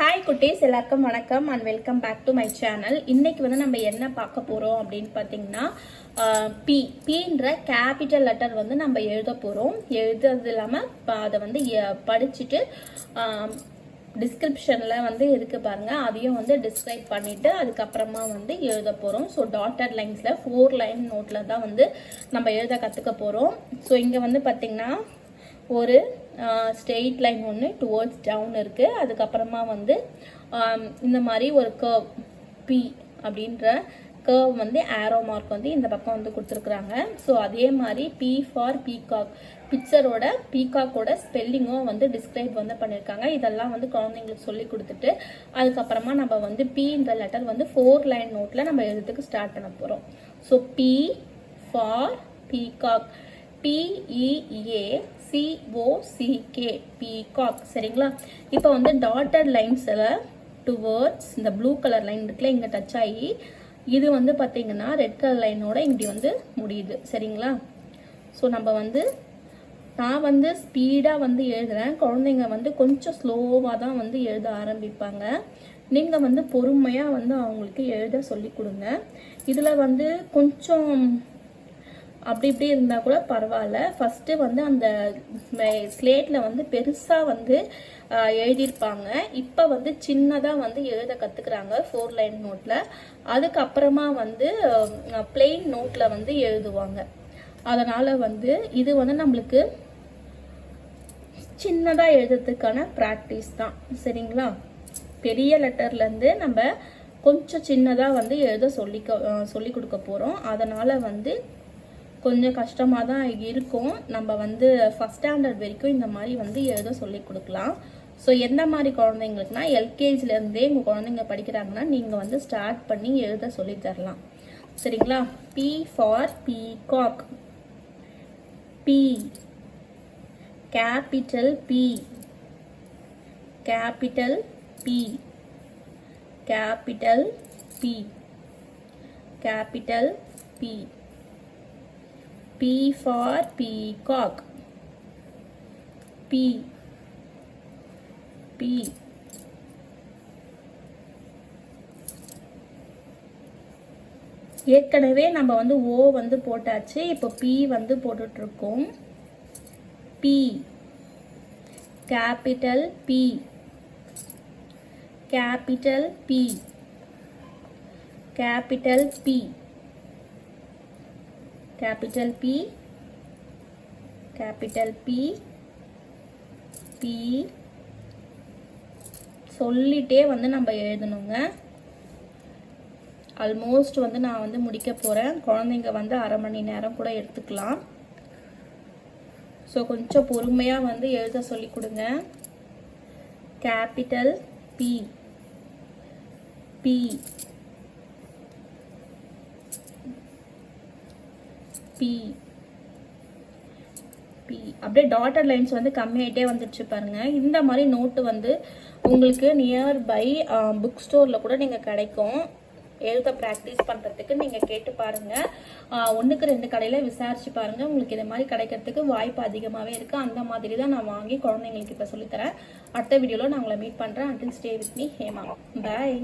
Hi குட்டீஸ், எல்லாருக்கும் வணக்கம் and welcome back to my channel. இன்னைக்கு வந்து நம்ம என்ன பார்க்க போகிறோம் அப்படின்னு பார்த்தீங்கன்னா, பீன்ற கேபிட்டல் லெட்டர் வந்து நம்ம எழுத போகிறோம். எழுதுறது இல்லாமல் அதை வந்து படிச்சுட்டு டிஸ்கிரிப்ஷனில் வந்து இருக்குது பாருங்கள், அதையும் வந்து டிஸ்கிரைப் பண்ணிவிட்டு அதுக்கப்புறமா வந்து எழுத போகிறோம். ஸோ டாட்டட் லைன்ஸில் 4 லைன் நோட்டில் தான் வந்து நம்ம எழுத கற்றுக்க போகிறோம். ஸோ இங்கே வந்து பார்த்திங்கன்னா ஒரு ஸ்ட்ரெயிட் லைன் ஒன்று டுவர்ட்ஸ் டவுன் இருக்குது. அதுக்கப்புறமா வந்து இந்த மாதிரி ஒரு கர்வ் பி அப்படின்ற கர்வ் வந்து ஆரோ மார்க் வந்து இந்த பக்கம் வந்து கொடுத்துருக்குறாங்க. ஸோ அதே மாதிரி பி ஃபார் பீகாக், பிக்சரோட பீகாக்கோட ஸ்பெல்லிங்கும் வந்து டிஸ்கிரைப் வந்து பண்ணியிருக்காங்க. இதெல்லாம் வந்து குழந்தைங்களுக்கு சொல்லி கொடுத்துட்டு அதுக்கப்புறமா நம்ம வந்து பீன்ற லெட்டர் வந்து 4 லைன் நோட்டில் நம்ம எழுதுறதுக்கு ஸ்டார்ட் பண்ண போகிறோம். So P for peacock, PEACOCK, peacock. சரிங்களா? இப்போ வந்து டாட்டட் லைன்ஸில் டுவர்ட்ஸ் இந்த ப்ளூ கலர் லைன் இருக்குல்ல, இங்கே டச் ஆகி இது வந்து பார்த்தீங்கன்னா ரெட் கலர் லைனோட இப்படி வந்து முடியுது. சரிங்களா? ஸோ நம்ம வந்து நான் வந்து ஸ்பீடாக வந்து எழுதுகிறேன், குழந்தைங்க வந்து கொஞ்சம் ஸ்லோவாக தான் வந்து எழுத ஆரம்பிப்பாங்க. நீங்கள் வந்து பொறுமையாக வந்து அவங்களுக்கு எழுத சொல்லி கொடுங்க. இதில் வந்து கொஞ்சம் அப்படி இப்படி இருந்தால் கூட பரவாயில்ல. ஃபஸ்ட்டு வந்து அந்த ஸ்லேட்டில் வந்து பெருசாக வந்து எழுதியிருப்பாங்க. இப்போ வந்து சின்னதாக வந்து எழுத கற்றுக்குறாங்க 4 லைன் நோட்டில். அதுக்கப்புறமா வந்து பிளெயின் நோட்டில் வந்து எழுதுவாங்க. அதனால் வந்து இது வந்து நம்மளுக்கு சின்னதாக எழுதுறதுக்கான ப்ராக்டிஸ் தான். சரிங்களா? பெரிய லெட்டர்லேருந்து நம்ம கொஞ்சம் சின்னதாக வந்து எழுத சொல்லி கொடுக்க போகிறோம். அதனால் வந்து கொஞ்சம் கஷ்டமாக தான் இருக்கும். நம்ம வந்து ஃபஸ்ட் ஸ்டாண்டர்ட் வரைக்கும் இந்த மாதிரி வந்து எழுத சொல்லி கொடுக்கலாம். ஸோ எந்த மாதிரி குழந்தைங்களுக்குனா, எல்கேஜிலேருந்தே உங்கள் குழந்தைங்க படிக்கிறாங்கன்னா நீங்கள் வந்து ஸ்டார்ட் பண்ணி எழுத சொல்லி தரலாம். சரிங்களா? P for peacock, P capital P, capital P, capital P, capital P. P for peacock, P, P. ஏற்கனவே நம்ம வந்து O வந்து போட்டாச்சு, இப்போ P வந்து போட்டுட்டு இருக்கோம். P, capital P, capital P, capital P, capital P, capital P, P. சொல்லிட்டே வந்து நம்ம எழுதணுங்க. ஆல்மோஸ்ட் வந்து நான் வந்து முடிக்க போகிறேன். குழந்தைங்க வந்து அரை மணி நேரம் கூட எடுத்துக்கலாம். ஸோ கொஞ்சம் பொறுமையாக வந்து எழுத சொல்லி கொடுங்க. Capital P, P, P, P. அப்படியே டாட்டட் லைன்ஸ் வந்து கம்மியாயிட்டே வந்துடுச்சு பாருங்க. இந்த மாதிரி நோட்டு வந்து உங்களுக்கு நியர்பை புக் ஸ்டோரில் கூட நீங்கள் கிடைக்கும். எழுத ப்ராக்டிஸ் பண்ணுறதுக்கு நீங்கள் கேட்டு பாருங்கள். 1க்கு 2 கடையில் விசாரிச்சு பாருங்கள். உங்களுக்கு இது மாதிரி கிடைக்கிறதுக்கு வாய்ப்பு அதிகமாகவே இருக்குது. அந்த மாதிரி தான் நான் வாங்கி குழந்தைங்களுக்கு இப்போ சொல்லித்தரேன். அடுத்த வீடியோவில் நான் உங்களை மீட் பண்ணுறேன். Until stay with me Hema. Bye.